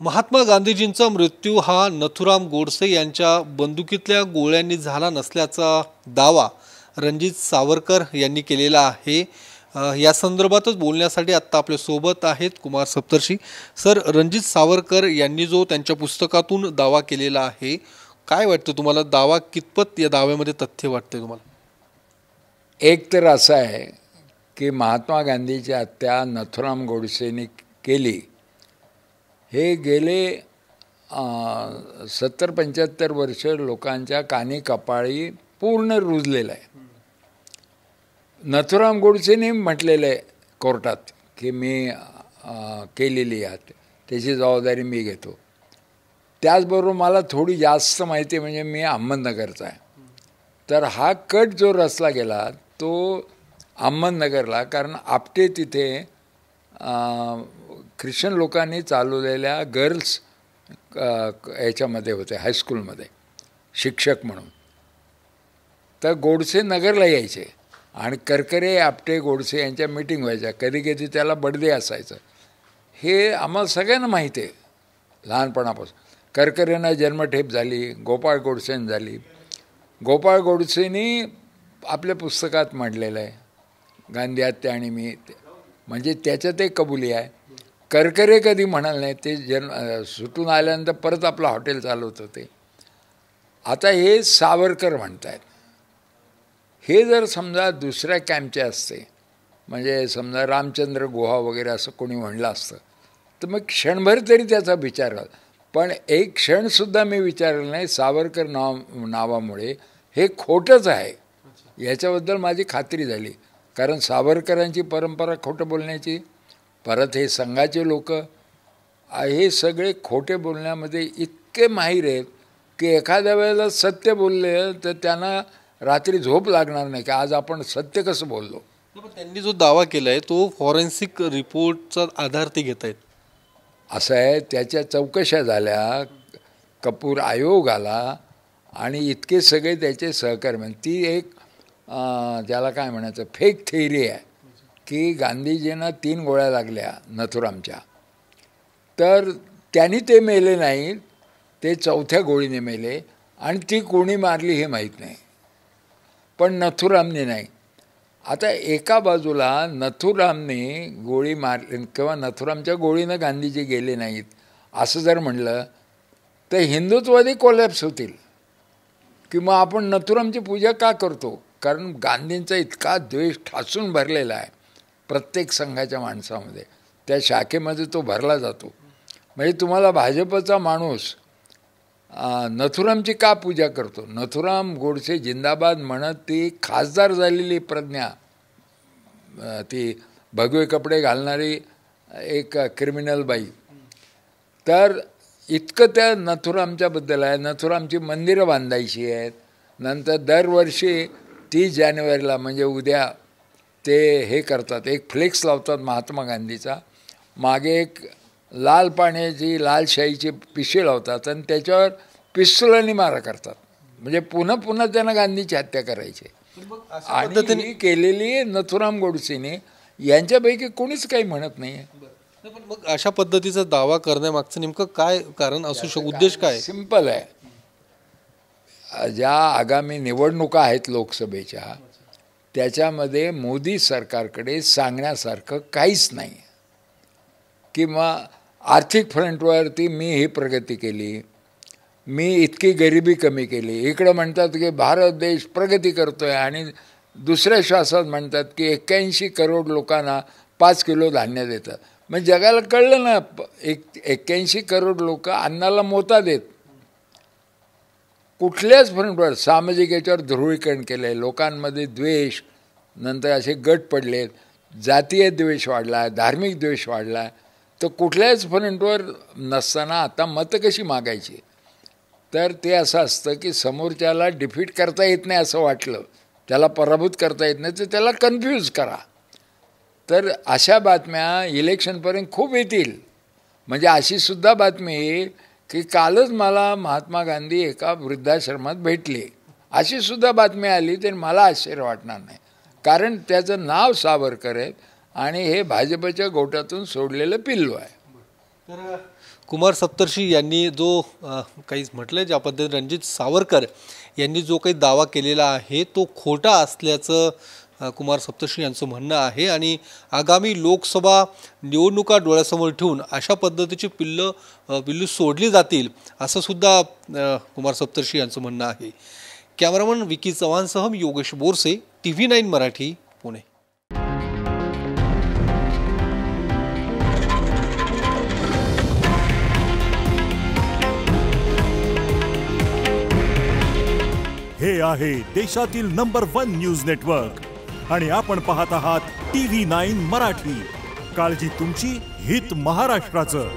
महात्मा गांधीजींचा मृत्यू हा नथुराम गोडसे यांच्या बंदुकीतल्या गोळ्यांनी झाला नसल्याचा दावा रणजित सावरकर यांनी केलेला आहे। या संदर्भातच बोलण्यासाठी आता आपल्या सोबत आहेत कुमार सप्तर्षी सर। रणजित सावरकर यांनी जो त्यांच्या पुस्तकातून दावा केलेला आहे, काय वाटतं तुम्हाला? दावा कितपत या दाव्यामध्ये तथ्य वाटते तुम्हाला? एक तर असं आहे की महात्मा गांधीची हत्या नथुराम गोडसेने केली हे गेले 70-75 वर्ष लोकांच्या कानी कपाळी पूर्ण रुजलेलं आहे। नथुराम गोडसेने म्हटलेलं आहे कोर्टात की मी केलेली आहे, त्याची जबाबदारी मी घेतो। त्याचबरोबर मला थोडी जास्त माहिती म्हणजे मी अहमदनगरचा आहे, तर हा कट जो रचला गेला तो अहमदनगरला, कारण आपटे तिथे ख्रिश्चन लोकांनी चालवलेल्या गर्ल्स याच्यामध्ये होते, हायस्कूलमध्ये शिक्षक म्हणून। तर गोडसे नगरला यायचे आणि करकरे आपटे गोडसे यांच्या मीटिंग व्हायच्या, कधी कधी त्याला बडदे असायचं। हे आम्हाला सगळ्यांना माहिती आहे लहानपणापासून। करकरेंना जन्मठेप झाली, गोपाळ गोडसेंनी झाली। गोपाळ गोडसेंनी आपल्या पुस्तकात म्हटलेलं आहे गांधी हत्या आणि मी, म्हणजे त्याच्यात एक कबुली आहे। करकरे कधी म्हणाल नाही, ते सुटून आल्यानंतर परत आपलं हॉटेल चालवत होते। आता हे सावरकर म्हणत आहेत, हे जर समजा दुसऱ्या कॅम्पचे असते, म्हणजे समजा रामचंद्र गुहा वगैरे असं कोणी म्हणलं असतं तर मग क्षणभर तरी त्याचा विचार झाला, पण एक क्षणसुद्धा मी विचारलं नाही। सावरकर नावामुळे हे खोटंच आहे याच्याबद्दल माझी खात्री झाली, कारण सावरकरांची परंपरा खोटं बोलण्याची। परत हे संघाचे लोक हे सगळे खोटे बोलण्यामध्ये इतके माहीर आहेत की एखाद्या वेळेला सत्य बोलले तर त्यांना रात्री झोप लागणार नाही की आज आपण सत्य कसं बोललो। पण त्यांनी जो दावा केला आहे तो फॉरेन्सिक रिपोर्टचा आधार ते घेत आहेत असं आहे। त्याच्या चौकशा झाल्या, कपूर आयोग आला आणि इतके सगळे त्याचे सहकर्मी। ती एक ज्याला काय म्हणायचं फेक थेअरी आहे की गांधीजींना 3 गोळ्या लागल्या नथुरामच्या, तर त्यांनी ते मेले नाही, ते 4थ्या गोळीने मेले आणि ती कोणी मारली हे माहीत नाही, पण नथुरामने नाही। आता एका बाजूला नथुरामने गोळी मारली किंवा नथुरामच्या गोळीनं गांधीजी गेले नाहीत असं जर म्हणलं तर हिंदुत्ववादी कोलॅप्स होतील की मग आपण नथुरामची पूजा का करतो, कारण गांधींचा इतका द्वेष ठासून भरलेला आहे प्रत्येक संघाच्या माणसामध्ये, त्या शाखेमध्ये तो भरला जातो। म्हणजे तुम्हाला भाजपचा माणूस नथुरामची का पूजा करतो? नथुराम गोडसे जिंदाबाद म्हणत ती खासदार झालेली प्रज्ञा, ती भगवे कपडे घालणारी एक क्रिमिनल बाई, तर इतकं त्या नथुरामच्याबद्दल आहे। नथुरामची मंदिरं बांधायची आहेत, नंतर दरवर्षी 30 जानेवारीला म्हणजे उद्या ते हे करतात, एक फ्लेक्स लावतात महात्मा गांधीचा, मागे एक लाल पाण्याची लाल शाईची पिशवी लावतात आणि त्याच्यावर पिस्तुलांनी मारा करतात, म्हणजे पुन्हा पुन्हा त्यांना गांधीची हत्या करायची। आणि त्यांनी केलेली नथुराम गोडसेने, यांच्यापैकी कोणीच काही म्हणत नाही। पण मग अशा पद्धतीचा दावा करण्यामागचं नेमकं काय कारण असू शकतो, उद्देश काय? सिंपल आहे, ज्या आगामी निवडणुका आहेत लोकसभेच्या, त्याच्यामध्ये मोदी सरकारकडे सांगण्यासारखं काहीच नाही। किंवा आर्थिक फ्रंटवरती मी ही प्रगती केली, मी इतकी गरिबी कमी केली, इकडं म्हणतात की भारत देश प्रगती करतोय आणि दुसऱ्या श्वासात म्हणतात की 81 करोड लोकांना 5 किलो धान्य देतात। मग जगाला कळलं ना, 81 करोड लोक अन्नाला मोता देत। कुठल्याच फ्रंटवर सामाजिक याच्यावर ध्रुवीकरण केलं आहे, लोकांमध्ये द्वेष, नंतर असे गट पडलेत, जातीय द्वेष वाढला, धार्मिक द्वेष वाढला, तर कुठल्याच फ्रंटवर नसताना आता मतं कशी मागायची? तर ते असं असतं की समोरच्याला डिफीट करता येत नाही असं वाटलं, त्याला पराभूत करता येत नाही, तर त्याला कन्फ्यूज करा। तर अशा बातम्या इलेक्शनपर्यंत खूप येतील। म्हणजे अशी सुद्धा बातमी येईल की कालच मला महात्मा गांधी एका वृद्धाश्रमात भेटले, अशी सुद्धा बातमी आली तर मला आश्चर्य वाटणार नाही, कारण त्याचं नाव सावरकर आहे आणि हे भाजपच्या गोटातून सोडलेलं पिल्लू आहे। तर कुमार सप्तर्षी यांनी जो काहीच म्हटलं, ज्या पद्धतीने रणजित सावरकर यांनी जो काही दावा केलेला आहे तो खोटा असल्याचं कुमार सप्तर्षी यांचं म्हणणं आहे आणि आगामी लोकसभा निवडणुका डोळ्यासमोर ठेवून अशा पद्धतीची पिल्लू सोडली जातील असं सुद्धा कुमार सप्तर्षी यांचं म्हणणं आहे. कॅमेरामन विकी चव्हाणसह मी योगेश बोरसे, TV9 मराठी, पुणे. हे आहे देशातील नंबर 1 न्यूज नेटवर्क आणि आपण पाहत आहात TV9 मराठी. काळजी तुमची, हित महाराष्ट्राचं.